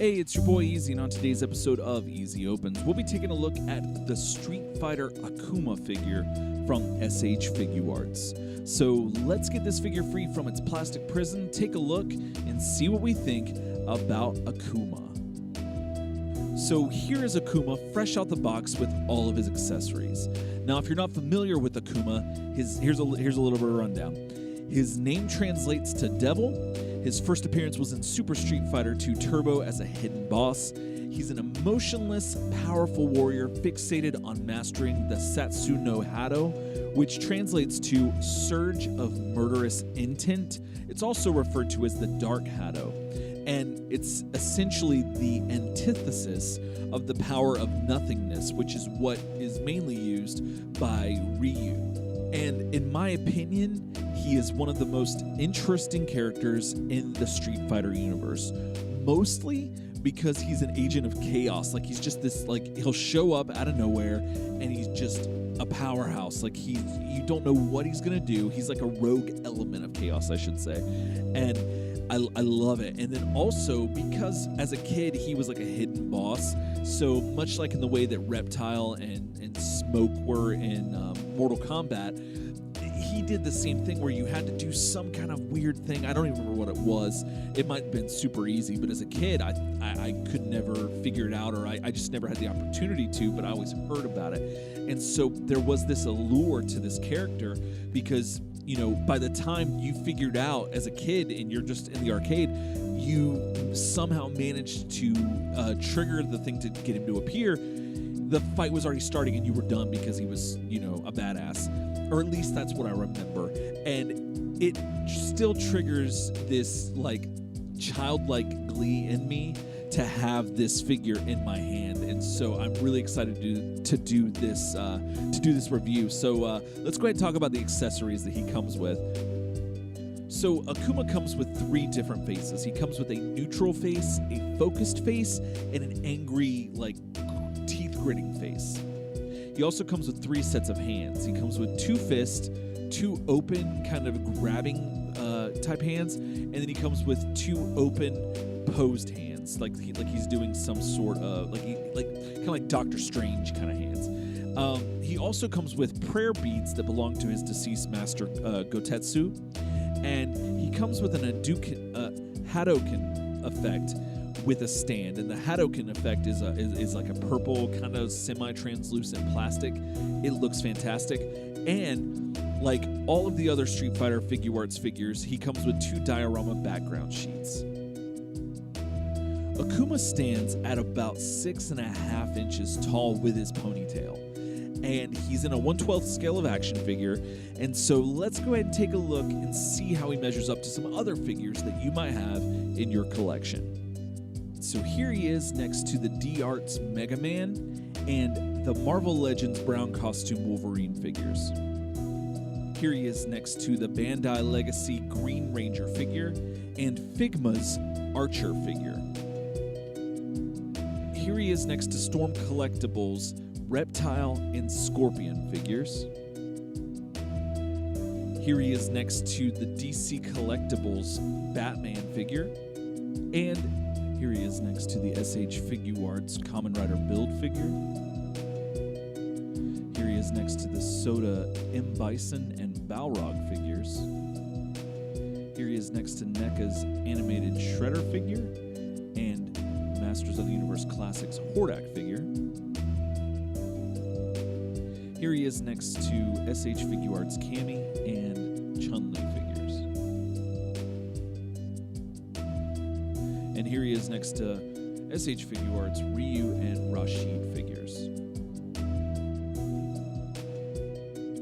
Hey, it's your boy Easy, and on today's episode of Easy Opens, we'll be taking a look at the Street Fighter Akuma figure from SH Figuarts. So let's get this figure free from its plastic prison, take a look, and see what we think about Akuma. So here is Akuma, fresh out the box with all of his accessories. Now, if you're not familiar with Akuma, here's a little bit of a rundown. His name translates to Devil. His first appearance was in Super Street Fighter II Turbo as a hidden boss. He's an emotionless, powerful warrior fixated on mastering the Satsu no Hado, which translates to Surge of Murderous Intent. It's also referred to as the Dark Hado, and it's essentially the antithesis of the power of nothingness, which is what is mainly used by Ryu. And in my opinion, he is one of the most interesting characters in the Street Fighter universe, mostly because he's an agent of chaos. Like, he's just this, like, he'll show up out of nowhere and he's just a powerhouse. Like, you don't know what he's gonna do. He's like a rogue element of chaos, I should say. And I love it. And then also because as a kid he was like a hidden boss, so much like in the way that Reptile and Smoke were in Mortal Kombat, he did the same thing where you had to do some kind of weird thing. I don't even remember what it was. It might have been super easy, but as a kid I could never figure it out, or I just never had the opportunity to, but I always heard about it. And so there was this allure to this character because, you know, by the time you figured out as a kid and you're just in the arcade, you somehow managed to trigger the thing to get him to appear. The fight was already starting and you were done because he was, you know, a badass. Or at least that's what I remember. And it still triggers this, like, childlike glee in me to have this figure in my hand. And so I'm really excited to do this review. So let's go ahead and talk about the accessories that he comes with. So Akuma comes with 3 different faces. He comes with a neutral face, a focused face, and an angry, like, teeth-gritting face. He also comes with 3 sets of hands. He comes with 2 fists, 2 open, kind of grabbing type hands, and then he comes with 2 open, posed hands, like he's doing some sort of kind of like Doctor Strange kind of hands. He also comes with prayer beads that belong to his deceased master Gotetsu, and he comes with an Hadoken effect with a stand, and the Hadoken effect is like a purple kind of semi-translucent plastic. It looks fantastic, and like all of the other Street Fighter Figuarts figures, he comes with 2 diorama background sheets. Akuma stands at about 6.5 inches tall with his ponytail, and he's in a 1/12 scale of action figure. And so let's go ahead and take a look and see how he measures up to some other figures that you might have in your collection. So here he is next to the D-Arts Mega Man and the Marvel Legends brown costume Wolverine figures. Here he is next to the Bandai Legacy Green Ranger figure and Figma's Archer figure. Here he is next to Storm Collectibles Reptile and Scorpion figures. Here he is next to the DC Collectibles Batman figure. And here he is next to the SH Figuarts Kamen Rider build figure. Here he is next to the Soda M. Bison and Balrog figures. Here he is next to NECA's animated Shredder figure and Masters of the Universe Classics Hordak figure. Here he is next to SH Figuarts Cammy and Chun-Li figures. And here he is next to SH Figuarts Ryu and Rashid figures.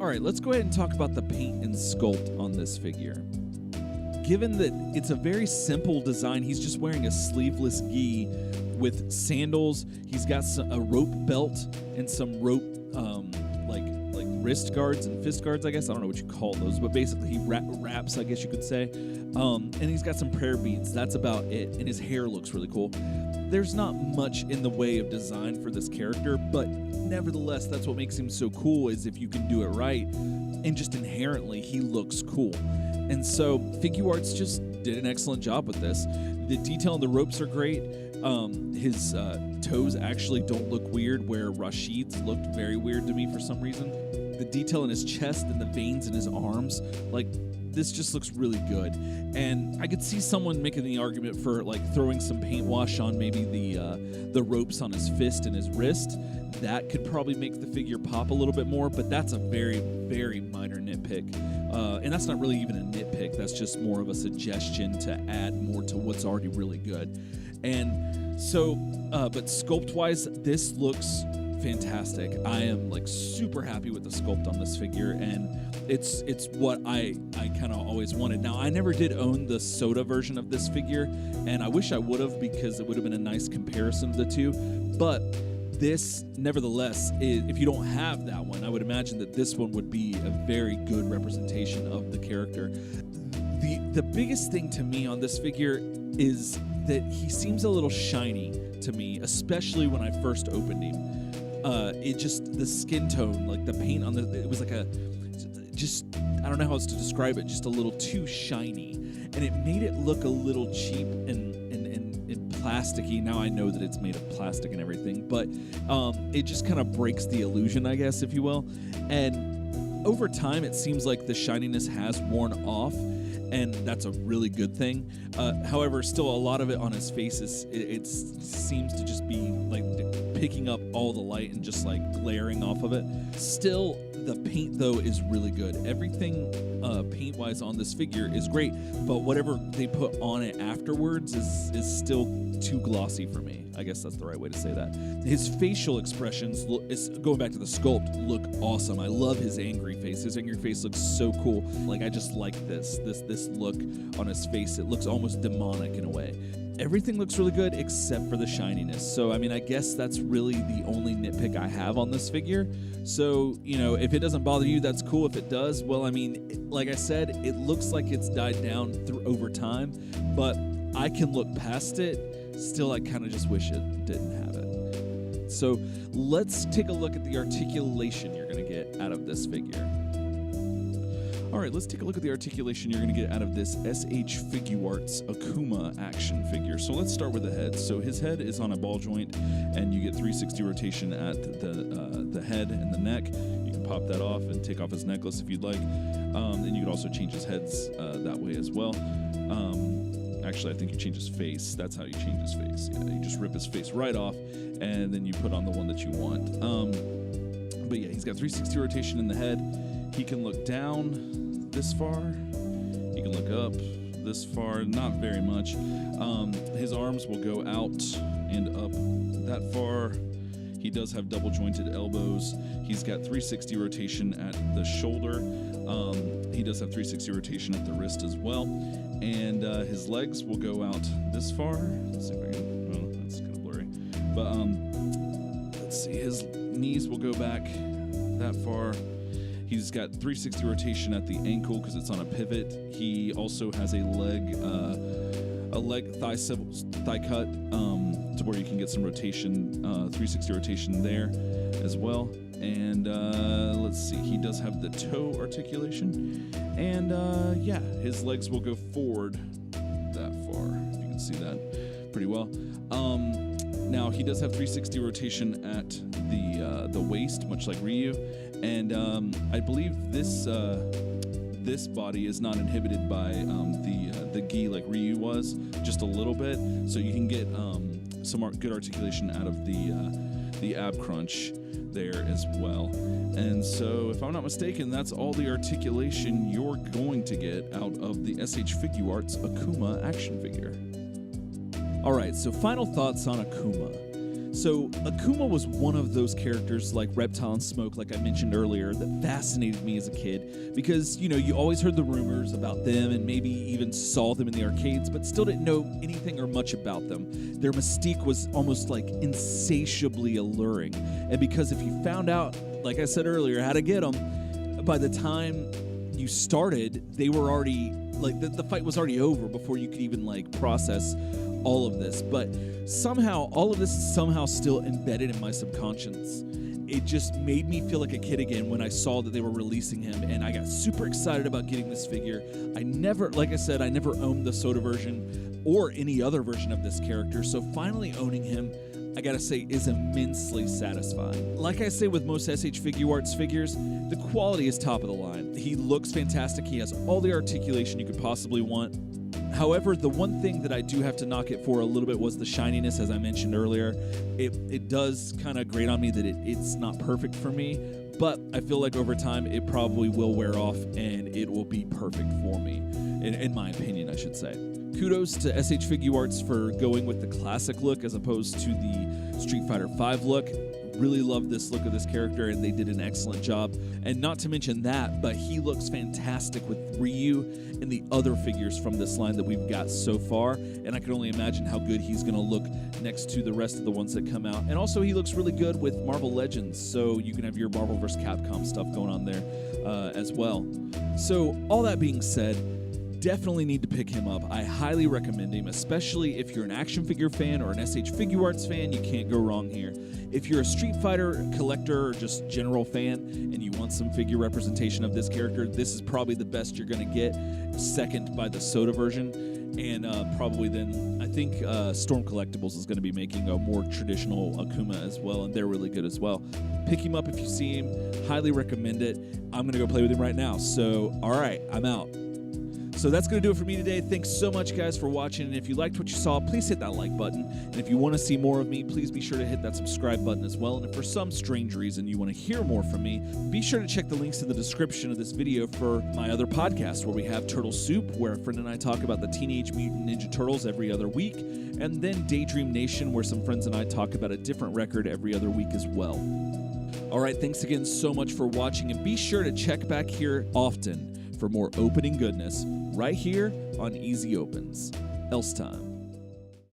Alright, let's go ahead and talk about the paint and sculpt on this figure. Given that it's a very simple design, he's just wearing a sleeveless gi with sandals. He's got a rope belt and some rope like wrist guards and fist guards, I guess. I don't know what you call those, but basically he wraps, I guess you could say. And he's got some prayer beads. That's about it. And his hair looks really cool. There's not much in the way of design for this character, but nevertheless, that's what makes him so cool, is if you can do it right, and just inherently he looks cool. And so Figuarts just did an excellent job with this. The detail on the ropes are great. His toes actually don't look weird, where Rashid's looked very weird to me for some reason. The detail in his chest and the veins in his arms, like, this just looks really good. And I could see someone making the argument for like throwing some paint wash on maybe the ropes on his fist and his wrist. That could probably make the figure pop a little bit more, but that's a very, very minor nitpick. And that's not really even a nitpick. That's just more of a suggestion to add more to what's already really good. And so, but sculpt-wise, this looks fantastic. I am like super happy with the sculpt on this figure, and it's what I kind of always wanted. Now, I never did own the soda version of this figure, and I wish I would have, because it would have been a nice comparison of the two. But this, nevertheless, if you don't have that one, I would imagine that this one would be a very good representation of the character. The biggest thing to me on this figure is that he seems a little shiny to me, especially when I first opened him. It just, the skin tone, like the paint on it was like I don't know how else to describe it, just a little too shiny. And it made it look a little cheap and plasticky. Now I know that it's made of plastic and everything, but it just kind of breaks the illusion, I guess, if you will. And over time, it seems like the shininess has worn off, and that's a really good thing. However, still a lot of it on his face it seems to just be like picking up all the light and just like glaring off of it. Still, the paint though is really good. Everything paint-wise on this figure is great, but whatever they put on it afterwards is still too glossy for me. I guess that's the right way to say that. His facial expressions, going back to the sculpt, look awesome. I love his angry face. His angry face looks so cool. Like, I just like this look on his face. It looks almost demonic in a way. Everything looks really good except for the shininess. So, I mean, I guess that's really the only nitpick I have on this figure. So, you know, if it doesn't bother you, that's cool. If it does, well, I mean, like I said, it looks like it's died down over time, but I can look past it. Still, I kind of just wish it didn't have it. So let's take a look at the articulation you're going to get out of this figure. All right, let's take a look at the articulation you're going to get out of this SH Figuarts Akuma action figure. So let's start with the head. So his head is on a ball joint, and you get 360 rotation at the head and the neck. You can pop that off and take off his necklace if you'd like. And you can also change his heads that way as well. Actually, I think you change his face. That's how you change his face. Yeah, you just rip his face right off, and then you put on the one that you want. But yeah, he's got 360 rotation in the head. He can look down this far. He can look up this far. Not very much. His arms will go out and up that far. He does have double jointed elbows. He's got 360 rotation at the shoulder. He does have 360 rotation at the wrist as well. And his legs will go out this far. Let's see if I can, well, that's kind of blurry. But let's see, his knees will go back that far. He's got 360 rotation at the ankle because it's on a pivot. He also has a leg thigh cut to where you can get some rotation, 360 rotation there as well. And let's see, he does have the toe articulation. And yeah, his legs will go forward that far. You can see that pretty well. Now, he does have 360 rotation at the waist, much like Ryu. And I believe this body is not inhibited by the gi like Ryu was, just a little bit. So you can get some good articulation out of the ab crunch there as well. And so, if I'm not mistaken, that's all the articulation you're going to get out of the SH Figuarts Akuma action figure. All right, so final thoughts on Akuma. So Akuma was one of those characters like Reptile and Smoke, like I mentioned earlier, that fascinated me as a kid because, you know, you always heard the rumors about them and maybe even saw them in the arcades, but still didn't know anything or much about them. Their mystique was almost like insatiably alluring. And because if you found out, like I said earlier, how to get them, by the time you started, they were already, like, the fight was already over before you could even, like, process all of this. But somehow, all of this is somehow still embedded in my subconscious. it just made me feel like a kid again when I saw that they were releasing him, and I got super excited about getting this figure. Like I said, I never owned the Soda version or any other version of this character, so finally owning him, I gotta say, is immensely satisfying. Like I say with most SH Figuarts figures, the quality is top of the line. He looks fantastic. He has all the articulation you could possibly want. However, the one thing that I do have to knock it for a little bit was the shininess, as I mentioned earlier. It does kind of grate on me that it's not perfect for me, but I feel like over time it probably will wear off and it will be perfect for me, in my opinion, I should say. Kudos to SH Figuarts for going with the classic look as opposed to the Street Fighter V look. Really love this look of this character, and they did an excellent job. And not to mention that, but he looks fantastic with Ryu and the other figures from this line that we've got so far. And I can only imagine how good he's going to look next to the rest of the ones that come out. And also, he looks really good with Marvel Legends, so you can have your Marvel vs. Capcom stuff going on there as well. So, all that being said, definitely need to pick him up. I highly recommend him, especially if you're an action figure fan or an SH Figuarts fan. You can't go wrong here. If you're a Street Fighter collector or just general fan and you want some figure representation of this character, this is probably the best you're going to get, second by the Soda version. And probably then, I think Storm Collectibles is going to be making a more traditional Akuma as well, and they're really good as well. Pick him up if you see him. Highly recommend it. I'm going to go play with him right now. So, all right, I'm out. So that's going to do it for me today. Thanks so much, guys, for watching. And if you liked what you saw, please hit that like button. And if you want to see more of me, please be sure to hit that subscribe button as well. And if for some strange reason you want to hear more from me, be sure to check the links in the description of this video for my other podcast, where we have Turtle Soup, where a friend and I talk about the Teenage Mutant Ninja Turtles every other week. And then Daydream Nation, where some friends and I talk about a different record every other week as well. All right, thanks again so much for watching. And be sure to check back here often for more opening goodness right here on Easy Opens. Else time.